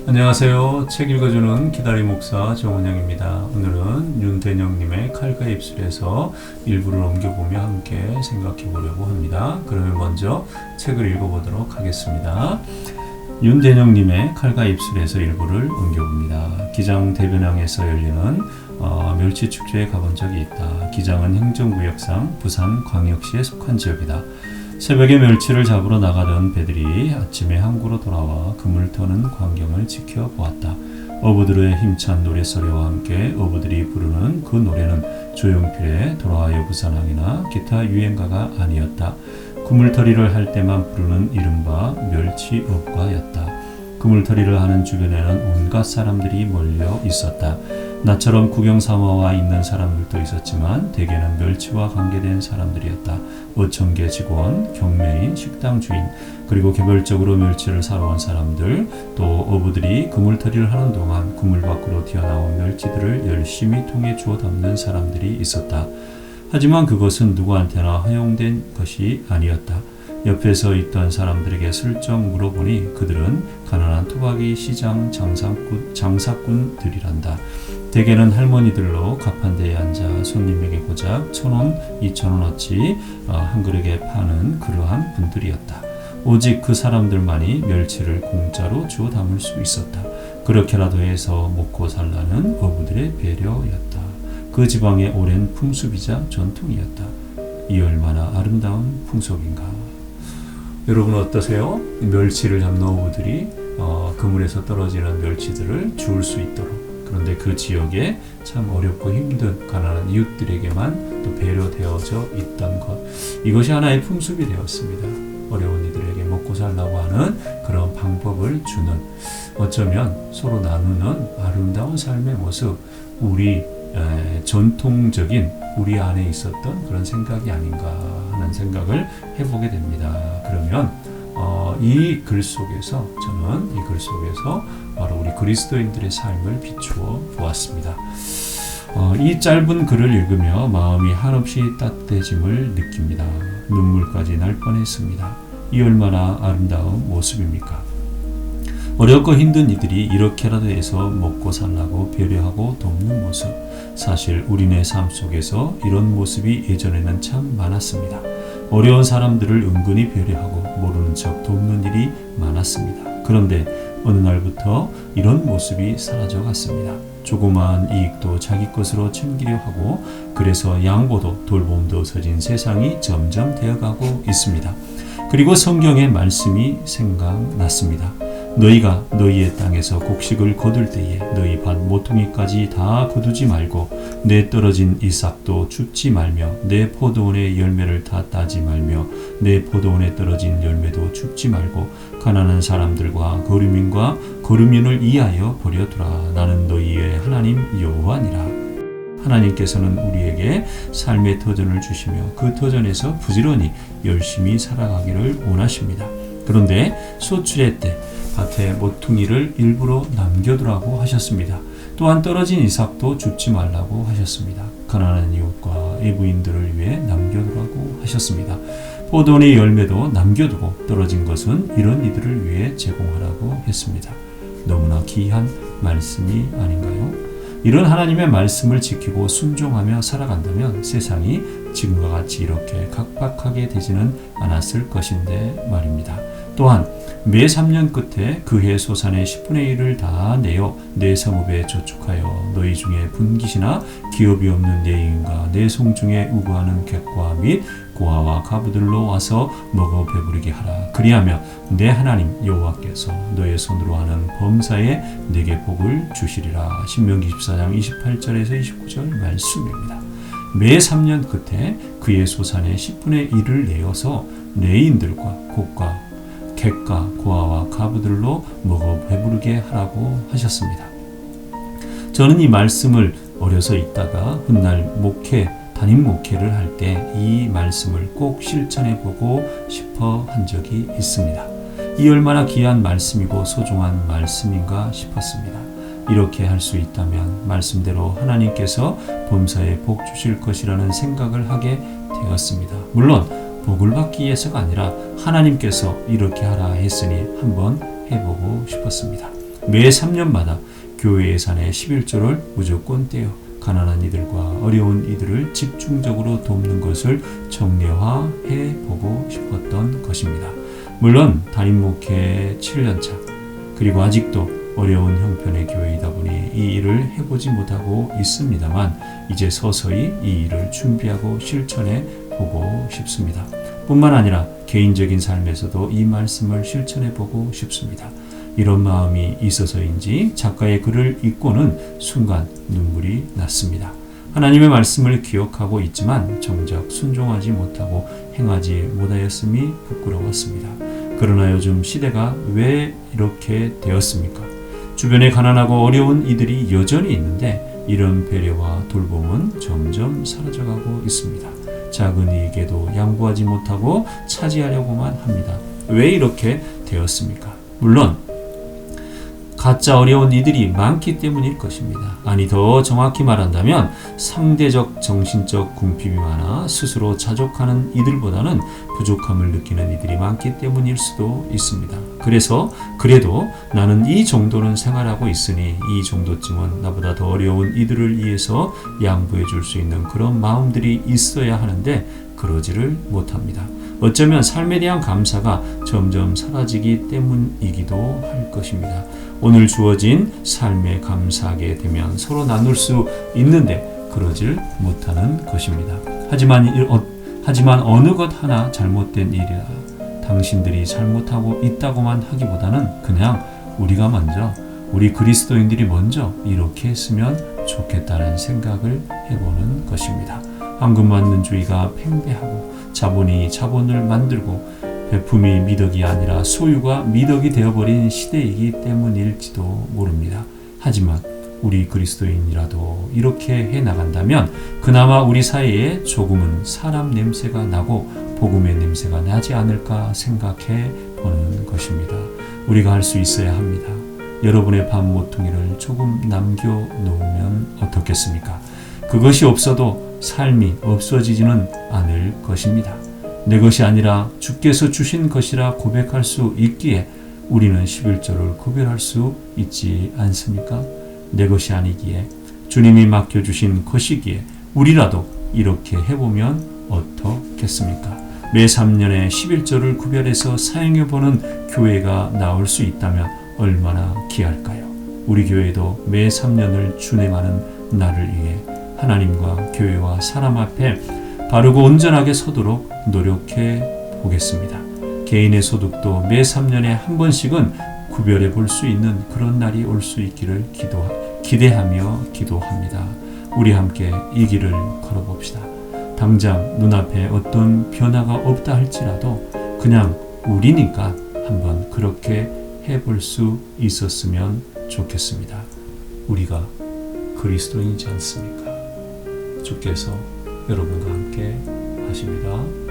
안녕하세요. 책 읽어주는 기다림 목사 정원영입니다. 오늘은 윤대영님의 칼과 입술에서 일부를 옮겨보며 함께 생각해 보려고 합니다. 그러면 먼저 책을 읽어보도록 하겠습니다. 윤대영님의 칼과 입술에서 일부를 옮겨봅니다. 기장 대변항에서 열리는 멸치축제에 가본 적이 있다. 기장은 행정구역상 부산광역시에 속한 지역이다. 새벽에 멸치를 잡으러 나가던 배들이 아침에 항구로 돌아와 그물 터는 광경을 지켜보았다. 어부들의 힘찬 노랫소리와 함께 어부들이 부르는 그 노래는 조용필의 돌아와요 부산항이나 기타 유행가가 아니었다. 그물터리를 할 때만 부르는 이른바 멸치업과였다. 그물터리를 하는 주변에는 온갖 사람들이 몰려 있었다. 나처럼 구경삼아와 있는 사람들도 있었지만 대개는 멸치와 관계된 사람들이었다. 어촌계 직원, 경매인, 식당 주인, 그리고 개별적으로 멸치를 사러 온 사람들, 또 어부들이 그물터리를 하는 동안 그물 밖으로 튀어나온 멸치들을 열심히 통에 주워 담는 사람들이 있었다. 하지만 그것은 누구한테나 허용된 것이 아니었다. 옆에서 있던 사람들에게 슬쩍 물어보니 그들은 가난한 토박이 시장 장사꾼들이란다. 대개는 할머니들로 가판대에 앉아 손님에게 고작 1,000원, 2,000원어치 한 그릇에 파는 그러한 분들이었다. 오직 그 사람들만이 멸치를 공짜로 주워 담을 수 있었다. 그렇게라도 해서 먹고 살라는 어부들의 배려였다. 그 지방의 오랜 풍습이자 전통이었다. 이 얼마나 아름다운 풍속인가. 여러분 어떠세요? 멸치를 잡는 어부들이 그물에서 떨어지는 멸치들을 주울 수 있도록, 그런데 그 지역에 참 어렵고 힘든 가난한 이웃들에게만 또 배려되어져 있던 것, 이것이 하나의 풍습이 되었습니다. 어려운 이들에게 먹고 살라고 하는 그런 방법을 주는, 어쩌면 서로 나누는 아름다운 삶의 모습, 우리 전통적인 우리 안에 있었던 그런 생각이 아닌가 하는 생각을 해보게 됩니다. 그러면 이 글 속에서, 저는 이 글 속에서 바로 우리 그리스도인들의 삶을 비추어 보았습니다. 이 짧은 글을 읽으며 마음이 한없이 따뜻해짐을 느낍니다. 눈물까지 날 뻔했습니다. 이 얼마나 아름다운 모습입니까? 어렵고 힘든 이들이 이렇게라도 해서 먹고 살라고 배려하고 돕는 모습, 사실 우리네 삶 속에서 이런 모습이 예전에는 참 많았습니다. 어려운 사람들을 은근히 배려하고 모르는 척 돕는 일이 많았습니다. 그런데 어느 날부터 이런 모습이 사라져갔습니다. 조그마한 이익도 자기 것으로 챙기려 하고, 그래서 양보도 돌봄도 없어진 세상이 점점 되어가고 있습니다. 그리고 성경의 말씀이 생각났습니다. 너희가 너희의 땅에서 곡식을 거둘 때에 너희 밭 모퉁이까지 다 거두지 말고 내 떨어진 이삭도 줍지 말며 내 포도원의 열매를 다 따지 말며 내 포도원에 떨어진 열매도 줍지 말고 가난한 사람들과 거류민과 거류민을 이하여 버려두라. 나는 너희의 하나님 여호와니라. 하나님께서는 우리에게 삶의 터전을 주시며 그 터전에서 부지런히 열심히 살아가기를 원하십니다. 그런데 소출의 때 밭에 모퉁이를 일부러 남겨두라고 하셨습니다. 또한 떨어진 이삭도 줍지 말라고 하셨습니다. 가난한 이웃과 애부인들을 위해 남겨두라고 하셨습니다. 포도원의 열매도 남겨두고 떨어진 것은 이런 이들을 위해 제공하라고 했습니다. 너무나 귀한 말씀이 아닌가요? 이런 하나님의 말씀을 지키고 순종하며 살아간다면 세상이 지금과 같이 이렇게 각박하게 되지는 않았을 것인데 말입니다. 또한 매 3년 끝에 그해 소산의 10분의 1을 다 내어 내 성읍에 저축하여 너희 중에 분깃이나 기업이 없는 내인과 내 송 중에 우거하는 객과 및 고아와 가부들로 와서 먹어 배부르게 하라. 그리하면 내 하나님 여호와께서 너의 손으로 하는 범사에 내게 복을 주시리라. 신명기 14장 28절에서 29절 말씀입니다. 매 3년 끝에 그의 소산의 10분의 1을 내어서 내인들과 곡과 객과 고아와 가부들로 먹어 배부르게 하라고 하셨습니다. 저는 이 말씀을 어려서 읽다가 훗날 담임 목회를 할 때 이 말씀을 꼭 실천해 보고 싶어 한 적이 있습니다. 이 얼마나 귀한 말씀이고 소중한 말씀인가 싶었습니다. 이렇게 할 수 있다면 말씀대로 하나님께서 범사에 복 주실 것이라는 생각을 하게 되었습니다. 물론 복을 받기 위해서가 아니라 하나님께서 이렇게 하라 했으니 한번 해보고 싶었습니다. 매 3년마다 교회 예산의 11조를 무조건 떼어 가난한 이들과 어려운 이들을 집중적으로 돕는 것을 정례화해 보고 싶었던 것입니다. 물론 담임 목회 7년차 그리고 아직도 어려운 형편의 교회이다 보니 이 일을 해보지 못하고 있습니다만 이제 서서히 이 일을 준비하고 실천해 보고 싶습니다. 뿐만 아니라 개인적인 삶에서도 이 말씀을 실천해 보고 싶습니다. 이런 마음이 있어서인지 작가의 글을 읽고는 순간 눈물이 났습니다. 하나님의 말씀을 기억하고 있지만 정작 순종하지 못하고 행하지 못하였음이 부끄러웠습니다. 그러나 요즘 시대가 왜 이렇게 되었습니까? 주변에 가난하고 어려운 이들이 여전히 있는데 이런 배려와 돌봄은 점점 사라져가고 있습니다. 작은 이익에도 양보하지 못하고 차지하려고만 합니다. 왜 이렇게 되었습니까? 물론 가짜 어려운 이들이 많기 때문일 것입니다. 아니 더 정확히 말한다면 상대적 정신적 궁핍이 많아 스스로 자족하는 이들보다는 부족함을 느끼는 이들이 많기 때문일 수도 있습니다. 그래도 나는 이 정도는 생활하고 있으니 이 정도쯤은 나보다 더 어려운 이들을 위해서 양보해 줄 수 있는 그런 마음들이 있어야 하는데 그러지를 못합니다. 어쩌면 삶에 대한 감사가 점점 사라지기 때문이기도 할 것입니다. 오늘 주어진 삶에 감사하게 되면 서로 나눌 수 있는데 그러질 못하는 것입니다. 하지만 어느 것 하나 잘못된 일이라 당신들이 잘못하고 있다고만 하기보다는 그냥 우리 그리스도인들이 먼저 이렇게 했으면 좋겠다는 생각을 해보는 것입니다. 황금만는주의가 팽배하고 자본이 자본을 만들고 베품이 미덕이 아니라 소유가 미덕이 되어버린 시대이기 때문일지도 모릅니다. 하지만 우리 그리스도인이라도 이렇게 해나간다면 그나마 우리 사이에 조금은 사람 냄새가 나고 복음의 냄새가 나지 않을까 생각해 보는 것입니다. 우리가 할 수 있어야 합니다. 여러분의 밥 모퉁이를 조금 남겨놓으면 어떻겠습니까? 그것이 없어도 삶이 없어지지는 않을 것입니다. 내 것이 아니라 주께서 주신 것이라 고백할 수 있기에 우리는 11조를 구별할 수 있지 않습니까? 내 것이 아니기에 주님이 맡겨주신 것이기에 우리라도 이렇게 해보면 어떻겠습니까? 매 3년에 11조를 구별해서 사용해보는 교회가 나올 수 있다면 얼마나 귀할까요? 우리 교회도 매 3년을 준행하는 나를 위해 하나님과 교회와 사람 앞에 바르고 온전하게 서도록 노력해 보겠습니다. 개인의 소득도 매 3년에 한 번씩은 구별해 볼 수 있는 그런 날이 올 수 있기를 기대하며 기도합니다. 우리 함께 이 길을 걸어봅시다. 당장 눈앞에 어떤 변화가 없다 할지라도 그냥 우리니까 한번 그렇게 해볼 수 있었으면 좋겠습니다. 우리가 그리스도인이지 않습니까? 주께서 여러분과 함께 하십니다.